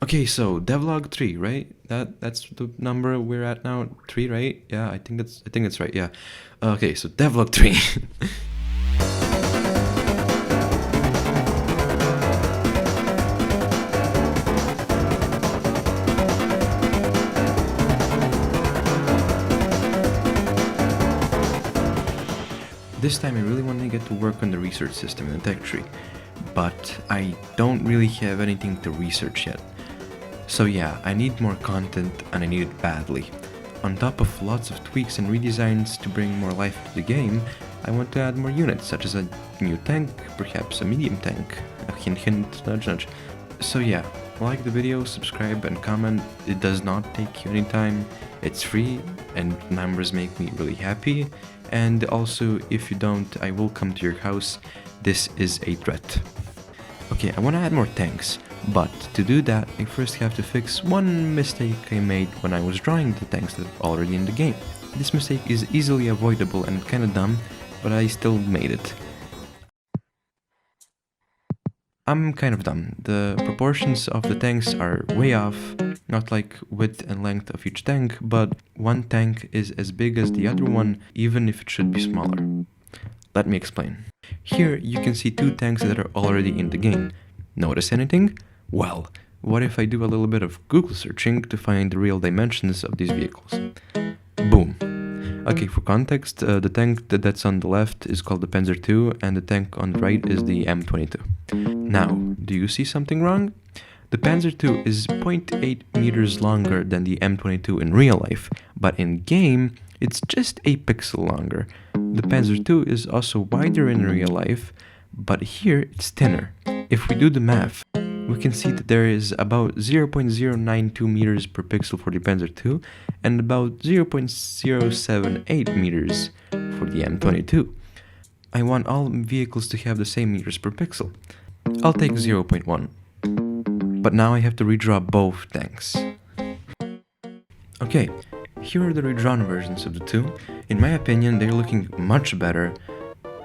Okay, so devlog 3, right? That's the number we're at now. 3, right? Yeah, I think it's right. Yeah. Okay, so devlog 3. This time I really want to get to work on the research system in the tech tree, but I don't really have anything to research yet. So yeah, I need more content and I need it badly. On top of lots of tweaks and redesigns to bring more life to the game, I want to add more units, such as a new tank, perhaps a medium tank, a hint hint, nudge nudge. So yeah, like the video, subscribe and comment. It does not take you any time, it's free and numbers make me really happy. And also, if you don't, I will come to your house. This is a threat. Okay, I want to add more tanks, but to do that, I first have to fix one mistake I made when I was drawing the tanks that are already in the game. This mistake is easily avoidable and kinda dumb, but I still made it. I'm kind of dumb. The proportions of the tanks are way off, not like width and length of each tank, but one tank is as big as the other one, even if it should be smaller. Let me explain. Here you can see two tanks that are already in the game. Notice anything? Well, what if I do a little bit of Google searching to find the real dimensions of these vehicles? Boom. Okay, for context, the tank that's on the left is called the Panzer II, and the tank on the right is the M22. Now, do you see something wrong? The Panzer II is 0.8 meters longer than the M22 in real life, but in game, it's just a pixel longer. The Panzer II is also wider in real life, but here it's thinner. If we do the math, we can see that there is about 0.092 meters per pixel for the Panzer II and about 0.078 meters for the M22. I want all vehicles to have the same meters per pixel. I'll take 0.1. But now I have to redraw both tanks. Okay, here are the redrawn versions of the two. In my opinion, they're looking much better.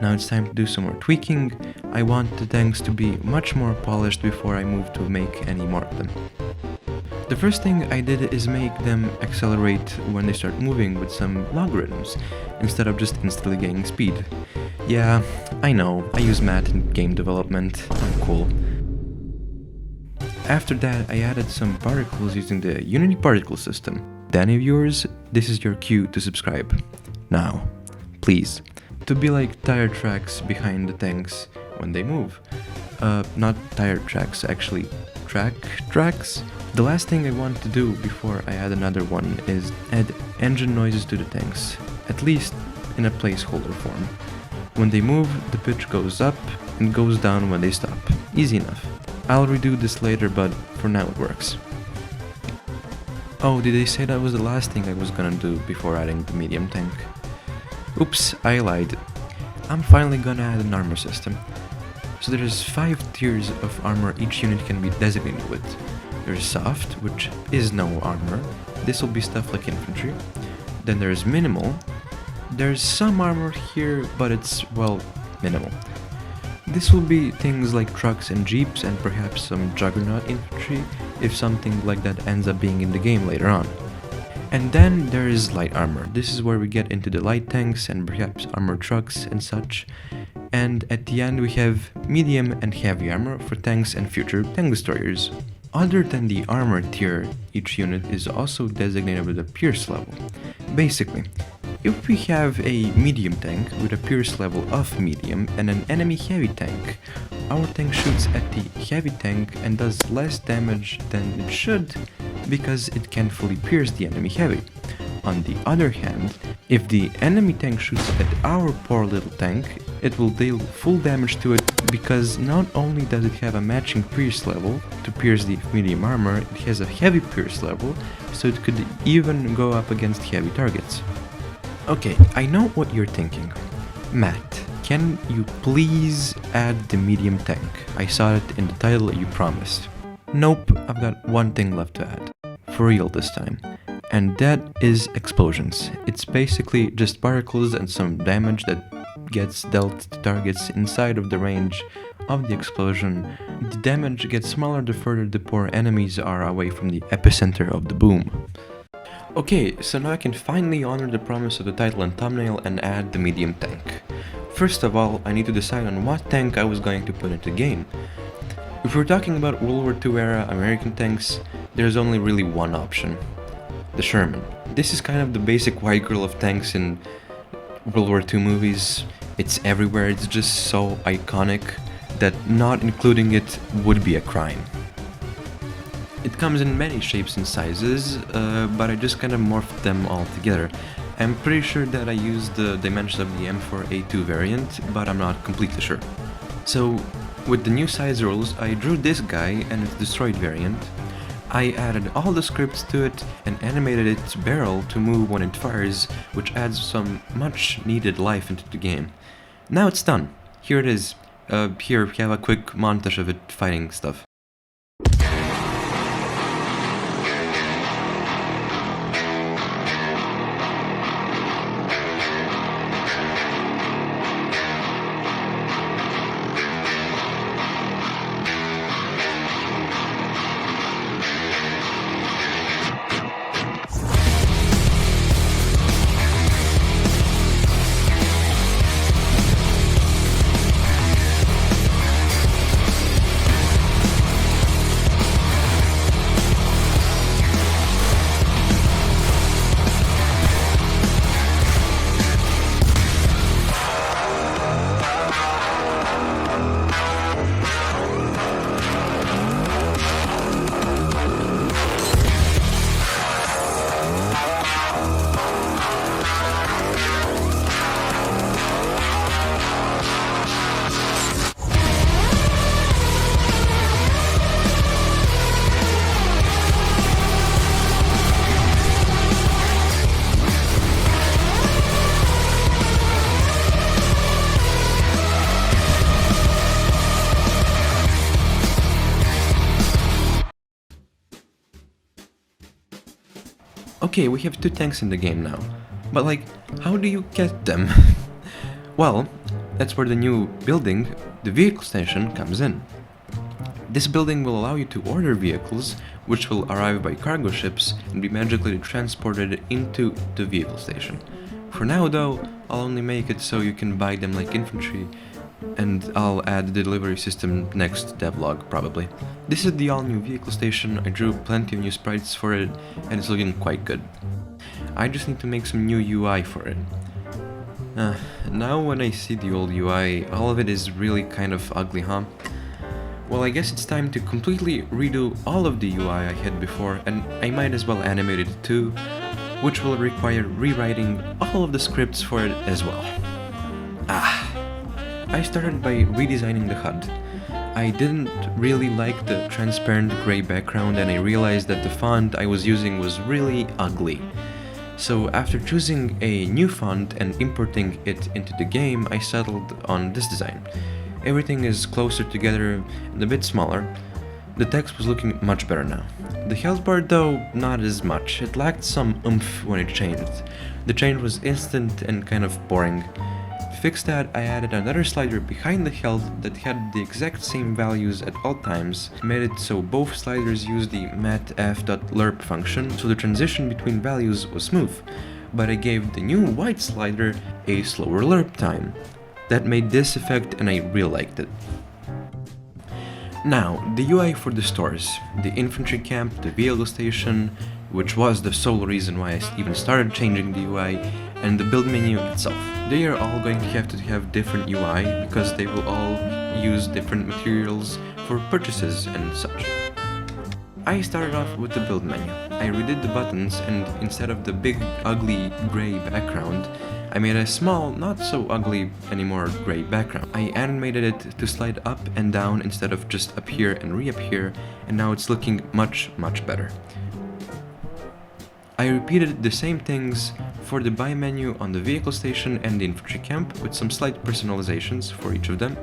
Now it's time to do some more tweaking. I want the tanks to be much more polished before I move to make any more of them. The first thing I did is make them accelerate when they start moving with some logarithms, instead of just instantly gaining speed. Yeah, I know, I use math in game development, I'm cool. After that, I added some particles using the Unity particle system. Danny viewers, this is your cue to subscribe. Now, please. To be like tire tracks behind the tanks when they move. Not tire tracks, actually tracks. The last thing I want to do before I add another one is add engine noises to the tanks, at least in a placeholder form. When they move, the pitch goes up and goes down when they stop. Easy enough. I'll redo this later, but for now it works. Oh, did I say that was the last thing I was gonna do before adding the medium tank? Oops, I lied. I'm finally gonna add an armor system. So there's 5 tiers of armor each unit can be designated with. There's soft, which is no armor. This will be stuff like infantry. Then there's minimal. There's some armor here, but it's, well, minimal. This will be things like trucks and jeeps and perhaps some juggernaut infantry if something like that ends up being in the game later on. And then there is light armor. This is where we get into the light tanks and perhaps armored trucks and such. And at the end we have medium and heavy armor for tanks and future tank destroyers. Other than the armor tier, each unit is also designated with a pierce level. Basically, if we have a medium tank with a pierce level of medium and an enemy heavy tank, our tank shoots at the heavy tank and does less damage than it should because it can't fully pierce the enemy heavy. On the other hand, if the enemy tank shoots at our poor little tank, it will deal full damage to it because not only does it have a matching pierce level to pierce the medium armor, it has a heavy pierce level, so it could even go up against heavy targets. Okay, I know what you're thinking. Matt, can you please add the medium tank? I saw it in the title you promised. Nope, I've got one thing left to add. For real this time. And that is explosions. It's basically just particles and some damage that gets dealt to targets inside of the range of the explosion, the damage gets smaller the further the poor enemies are away from the epicenter of the boom. Okay, so now I can finally honor the promise of the title and thumbnail and add the medium tank. First of all, I need to decide on what tank I was going to put into the game. If we're talking about World War II era American tanks, there's only really one option: the Sherman. This is kind of the basic white girl of tanks in World War II movies. It's everywhere, it's just so iconic that not including it would be a crime. It comes in many shapes and sizes, but I just kind of morphed them all together. I'm pretty sure that I used the dimensions of the M4A2 variant, but I'm not completely sure. So, with the new size rules, I drew this guy and its destroyed variant. I added all the scripts to it and animated its barrel to move when it fires, which adds some much needed life into the game. Now it's done. Here it is. Here we have a quick montage of it fighting stuff. Okay, we have two tanks in the game now, but like, how do you get them? Well, that's where the new building, the vehicle station, comes in. This building will allow you to order vehicles, which will arrive by cargo ships and be magically transported into the vehicle station. For now though, I'll only make it so you can buy them like infantry, and I'll add the delivery system next devlog probably. This is the all new vehicle station. I drew plenty of new sprites for it and it's looking quite good. I just need to make some new UI for it. Now when I see the old UI, all of it is really kind of ugly, huh? Well, I guess it's time to completely redo all of the UI I had before, and I might as well animate it too, which will require rewriting all of the scripts for it as well. I started by redesigning the HUD. I didn't really like the transparent grey background and I realized that the font I was using was really ugly. So after choosing a new font and importing it into the game, I settled on this design. Everything is closer together and a bit smaller. The text was looking much better now. The health bar though, not as much. It lacked some oomph when it changed. The change was instant and kind of boring. To fix that, I added another slider behind the health that had the exact same values at all times, made it so both sliders used the matf.lerp function, so the transition between values was smooth, but I gave the new white slider a slower lerp time. That made this effect and I really liked it. Now, the UI for the stores, the infantry camp, the vehicle station, which was the sole reason why I even started changing the UI, and the build menu itself. They are all going to have different UI because they will all use different materials for purchases and such. I started off with the build menu. I redid the buttons and instead of the big ugly grey background, I made a small, not so ugly anymore grey background. I animated it to slide up and down instead of just appear and reappear, and now it's looking much better. I repeated the same things for the buy menu on the vehicle station and the infantry camp with some slight personalizations for each of them.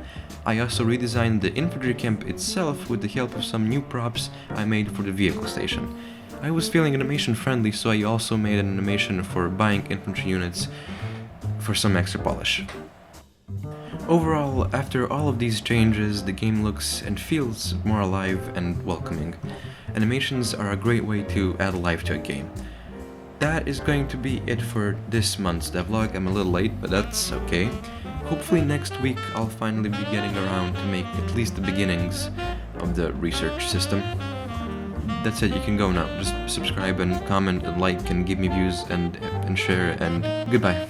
I also redesigned the infantry camp itself with the help of some new props I made for the vehicle station. I was feeling animation friendly, so I also made an animation for buying infantry units for some extra polish. Overall, after all of these changes, the game looks and feels more alive and welcoming. Animations are a great way to add life to a game. That is going to be it for this month's devlog. I'm a little late, but that's okay. Hopefully next week I'll finally be getting around to make at least the beginnings of the research system. That's it, you can go now. Just subscribe and comment and like and give me views and share, and goodbye.